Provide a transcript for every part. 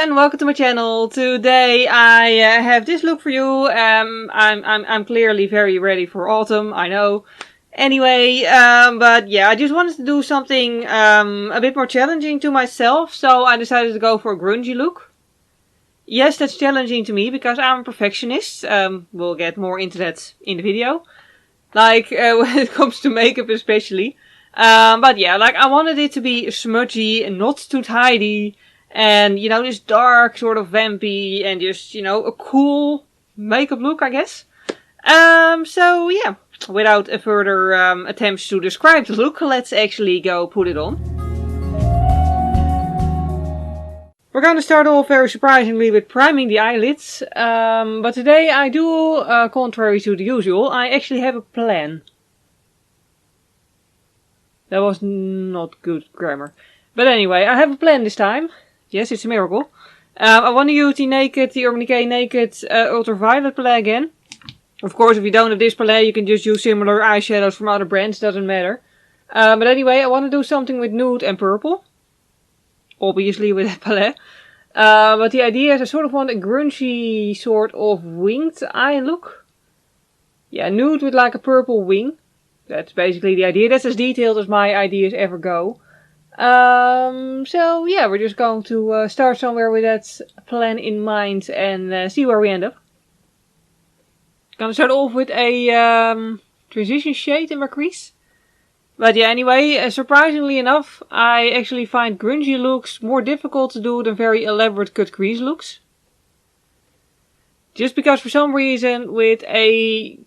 and welcome to my channel. Today I have this look for you. I'm clearly very ready for autumn, I know. Anyway, but yeah, I just wanted to do something a bit more challenging to myself, so I decided to go for a grungy look. Yes, that's challenging to me because I'm a perfectionist. We'll get more into that in the video. Like, when it comes to makeup especially. But yeah, like I wanted it to be smudgy and not too tidy. And, you know, this dark sort of vampy and just, you know, a cool makeup look, I guess. So yeah, without further attempts to describe the look, let's actually go put it on. We're going to start off very surprisingly with priming the eyelids. But today I do, contrary to the usual, I actually have a plan. That was not good grammar. But anyway, I have a plan this time. Yes, it's a miracle. I want to use the Urban Decay Naked Ultraviolet palette again. Of course, if you don't have this palette, you can just use similar eyeshadows from other brands, doesn't matter. But anyway, I want to do something with nude and purple. Obviously with that palette. But the idea is I sort of want a grungy sort of winged eye look. Yeah, nude with like a purple wing. That's basically the idea. That's as detailed as my ideas ever go. So yeah, we're just going to start somewhere with that plan in mind and see where we end up. Gonna start off with a transition shade in my crease. But yeah, anyway, surprisingly enough, I actually find grungy looks more difficult to do than very elaborate cut crease looks. Just because for some reason with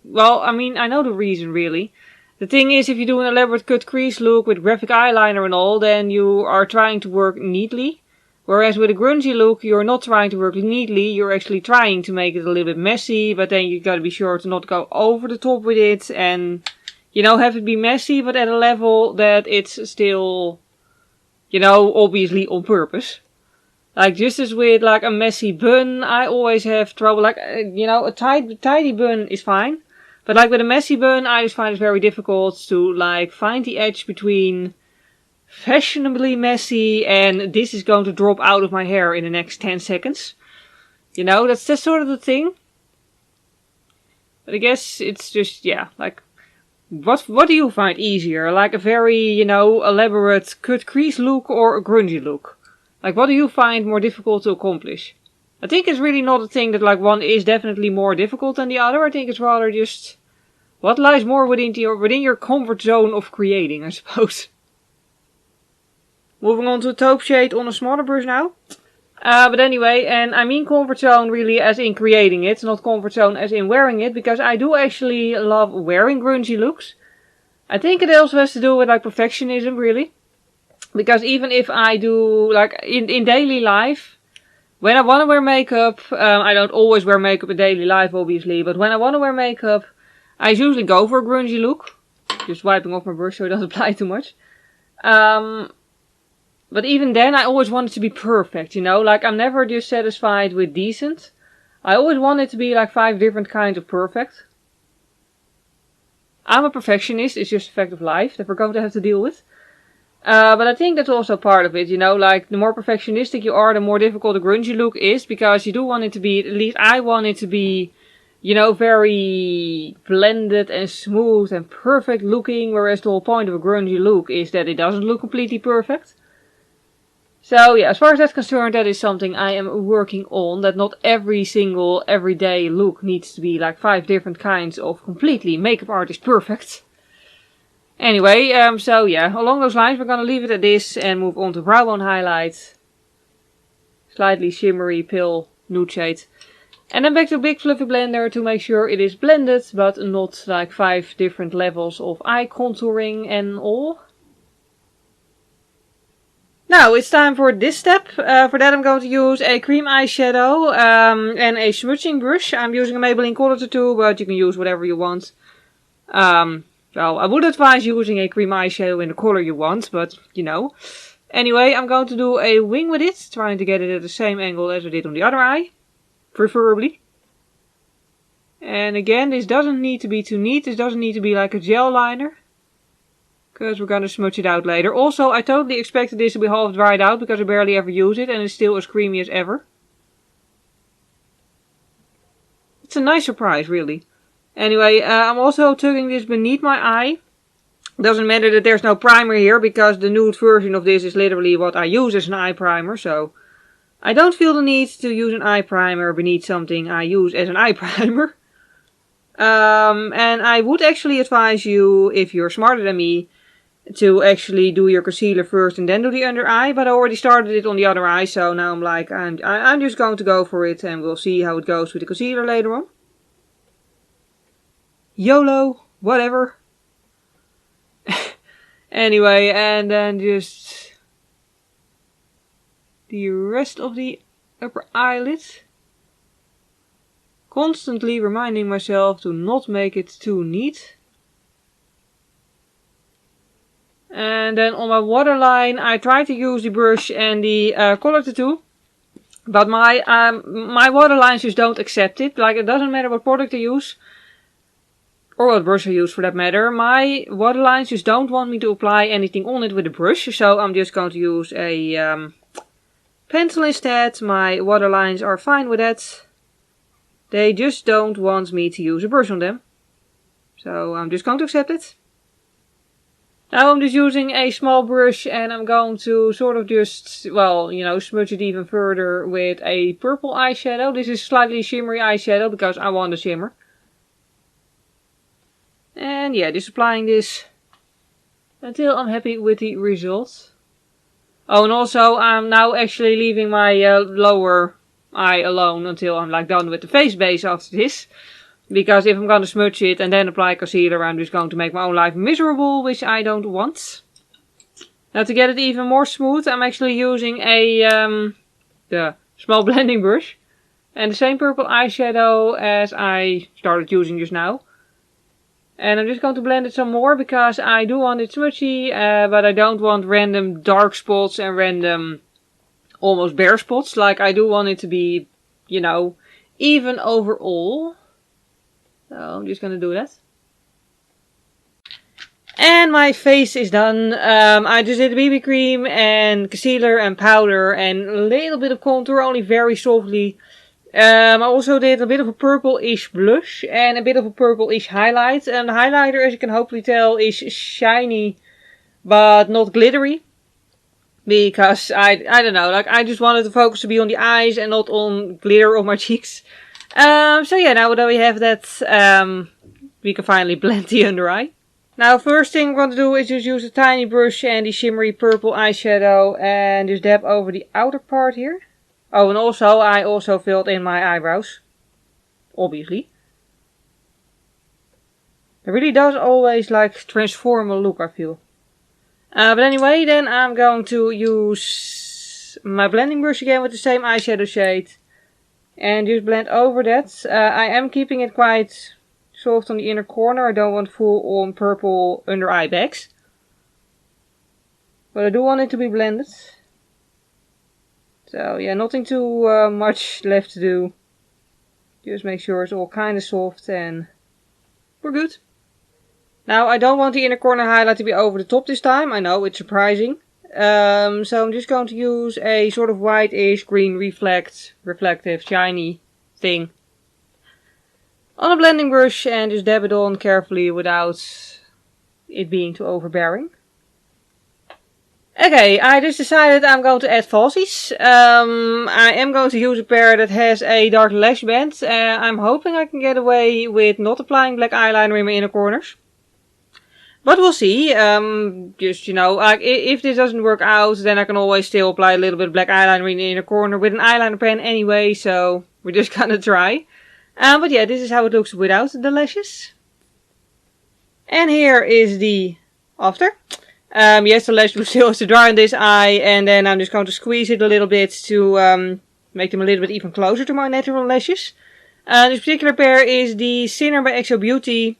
well, I mean, I know the reason really. The thing is, if you do an elaborate cut crease look with graphic eyeliner and all, then you are trying to work neatly. Whereas with a grungy look, you're not trying to work neatly, you're actually trying to make it a little bit messy, but then you gotta be sure to not go over the top with it and, you know, have it be messy, but at a level that it's still, you know, obviously on purpose. Like, just as with, like, a messy bun, I always have trouble, like, you know, a tidy bun is fine. But like with a messy bun, I just find it very difficult to like find the edge between fashionably messy and this is going to drop out of my hair in the next 10 seconds. You know, that's sort of the thing. But I guess it's just, yeah, like, what do you find easier? Like a very, you know, elaborate cut crease look or a grungy look? Like, what do you find more difficult to accomplish? I think it's really not a thing that like one is definitely more difficult than the other. I think it's rather just what lies more within your comfort zone of creating, I suppose. Moving on to a taupe shade on a smaller brush now. But anyway, and I mean comfort zone really as in creating it, not comfort zone as in wearing it, because I do actually love wearing grungy looks. I think it also has to do with like perfectionism really. Because even if I do like in daily life, when I want to wear makeup, I don't always wear makeup in daily life obviously, but when I want to wear makeup, I usually go for a grungy look. Just wiping off my brush so it doesn't apply too much. But even then I always want it to be perfect, you know, like I'm never just satisfied with decent. I always want it to be like 5 different kinds of perfect. I'm a perfectionist, it's just a fact of life that we're going to have to deal with. But I think that's also part of it, you know, like the more perfectionistic you are, the more difficult a grungy look is, because you do want it to be, at least I want it to be, you know, very blended and smooth and perfect looking, whereas the whole point of a grungy look is that it doesn't look completely perfect. So yeah, as far as that's concerned, that is something I am working on, that not every single everyday look needs to be like 5 different kinds of completely makeup artist perfect. Anyway, so yeah, along those lines we're gonna leave it at this and move on to brow bone highlight. Slightly shimmery, pale, nude shade. And then back to a big fluffy blender to make sure it is blended, but not like 5 different levels of eye contouring and all. Now it's time for this step. For that I'm going to use a cream eyeshadow and a smudging brush. I'm using a Maybelline Color Tattoo, but you can use whatever you want. Well, I would advise using a cream eyeshadow in the color you want, but, you know. Anyway, I'm going to do a wing with it, trying to get it at the same angle as I did on the other eye. Preferably. And again, this doesn't need to be too neat, this doesn't need to be like a gel liner. Because we're going to smudge it out later. Also, I totally expected this to be half dried out, because I barely ever use it, and it's still as creamy as ever. It's a nice surprise, really. Anyway, I'm also tugging this beneath my eye. Doesn't matter that there's no primer here, because the nude version of this is literally what I use as an eye primer. So I don't feel the need to use an eye primer beneath something I use as an eye primer. And I would actually advise you, if you're smarter than me, to actually do your concealer first and then do the under eye. But I already started it on the other eye, so now I'm like, I'm just going to go for it, and we'll see how it goes with the concealer later on. YOLO, whatever. Anyway, and then just the rest of the upper eyelid. Constantly reminding myself to not make it too neat. And then on my waterline, I try to use the brush and the color tattoo. But my waterlines just don't accept it. Like, it doesn't matter what product I use. Or what brush I use for that matter. My waterlines just don't want me to apply anything on it with a brush. So I'm just going to use a pencil instead. My waterlines are fine with that. They just don't want me to use a brush on them. So I'm just going to accept it. Now I'm just using a small brush and I'm going to sort of just, well, you know, smudge it even further with a purple eyeshadow. This is slightly shimmery eyeshadow because I want a shimmer. And yeah, just applying this until I'm happy with the results. Oh, and also I'm now actually leaving my lower eye alone until I'm like done with the face base after this. Because if I'm going to smudge it and then apply concealer, I'm just going to make my own life miserable, which I don't want. Now to get it even more smooth, I'm actually using a small blending brush. And the same purple eyeshadow as I started using just now. And I'm just going to blend it some more because I do want it smudgy, but I don't want random dark spots and random almost bare spots. Like, I do want it to be, you know, even overall. So I'm just going to do that. And my face is done. I just did BB cream and concealer and powder and a little bit of contour, only very softly. I also did a bit of a purple-ish blush and a bit of a purple-ish highlight. And the highlighter, as you can hopefully tell, is shiny but not glittery. Because I don't know, like, I just wanted the focus to be on the eyes and not on glitter on my cheeks. So yeah, now that we have that, we can finally blend the under eye. Now, first thing I'm going to do is just use a tiny brush and the shimmery purple eyeshadow and just dab over the outer part here. Oh, and also, I also filled in my eyebrows. Obviously. It really does always, like, transform a look, I feel. But anyway, then I'm going to use my blending brush again with the same eyeshadow shade. And just blend over that. I am keeping it quite soft on the inner corner. I don't want full on purple under eye bags. But I do want it to be blended. So yeah, nothing too much left to do. Just make sure it's all kind of soft and we're good. Now I don't want the inner corner highlight to be over the top this time. I know, it's surprising. So I'm just going to use a sort of white-ish green reflective, shiny thing on a blending brush and just dab it on carefully without it being too overbearing. Okay, I just decided I'm going to add falsies. I am going to use a pair that has a dark lash band. I'm hoping I can get away with not applying black eyeliner in my inner corners. But we'll see. Just, you know, if this doesn't work out, then I can always still apply a little bit of black eyeliner in the inner corner with an eyeliner pen anyway. So we're just gonna try. But yeah, this is how it looks without the lashes. And here is the after. Yes, the lash still has to dry on this eye, and then I'm just going to squeeze it a little bit to make them a little bit even closer to my natural lashes. This particular pair is the Sinner by xoBeauty,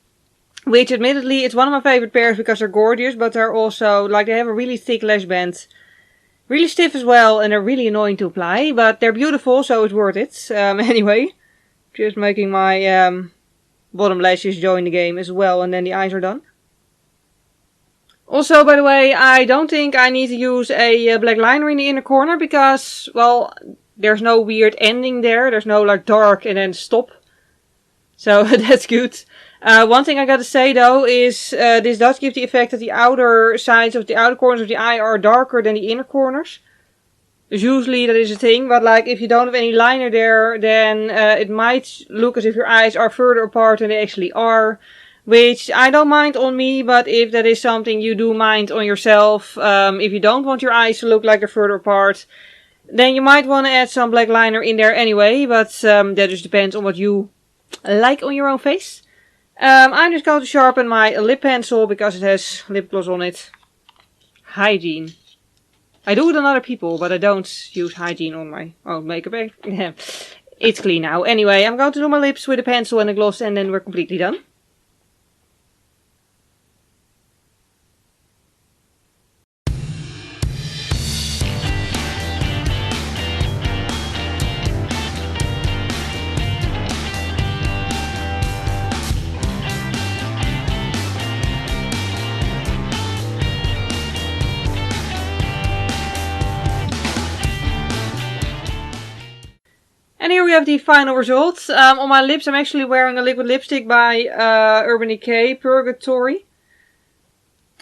which admittedly it's one of my favorite pairs because they're gorgeous, but they're also, like, they have a really thick lash band, really stiff as well, and they're really annoying to apply, but they're beautiful, so it's worth it. Anyway, just making my bottom lashes join the game as well, and then the eyes are done. Also, by the way, I don't think I need to use a black liner in the inner corner because, well, there's no weird ending there. There's no, like, dark and then stop. So that's good. One thing I gotta say though is this does give the effect that the outer sides of the outer corners of the eye are darker than the inner corners. Usually that is a thing, but like if you don't have any liner there, then it might look as if your eyes are further apart than they actually are. Which I don't mind on me, but if that is something you do mind on yourself, if you don't want your eyes to look like they're further apart, then you might want to add some black liner in there anyway, but that just depends on what you like on your own face. I'm just going to sharpen my lip pencil because it has lip gloss on it. Hygiene. I do it on other people, but I don't use hygiene on my own makeup. It's clean now. Anyway, I'm going to do my lips with a pencil and a gloss and then we're completely done. And here we have the final result. On my lips I'm actually wearing a liquid lipstick by Urban Decay, Purgatory.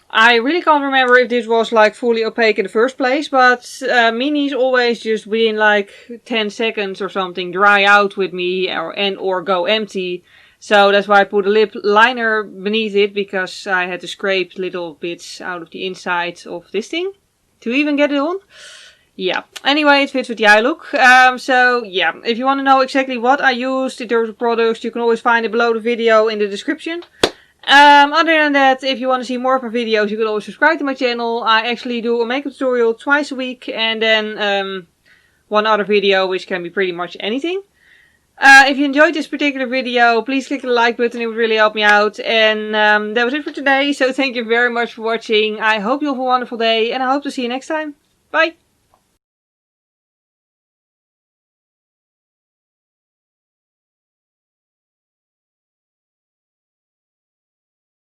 I really can't remember if this was like fully opaque in the first place, but minis always just within like 10 seconds or something dry out with me or go empty. So that's why I put a lip liner beneath it, because I had to scrape little bits out of the inside of this thing to even get it on. Yeah, anyway, it fits with the eye look. So yeah, if you want to know exactly what I used in terms of products, you can always find it below the video in the description. Other than that, if you want to see more of my videos, you can always subscribe to my channel. I actually do a makeup tutorial twice a week, and then one other video, which can be pretty much anything. If you enjoyed this particular video, please click the like button, it would really help me out. And that was it for today, so thank you very much for watching. I hope you have a wonderful day, and I hope to see you next time. Bye!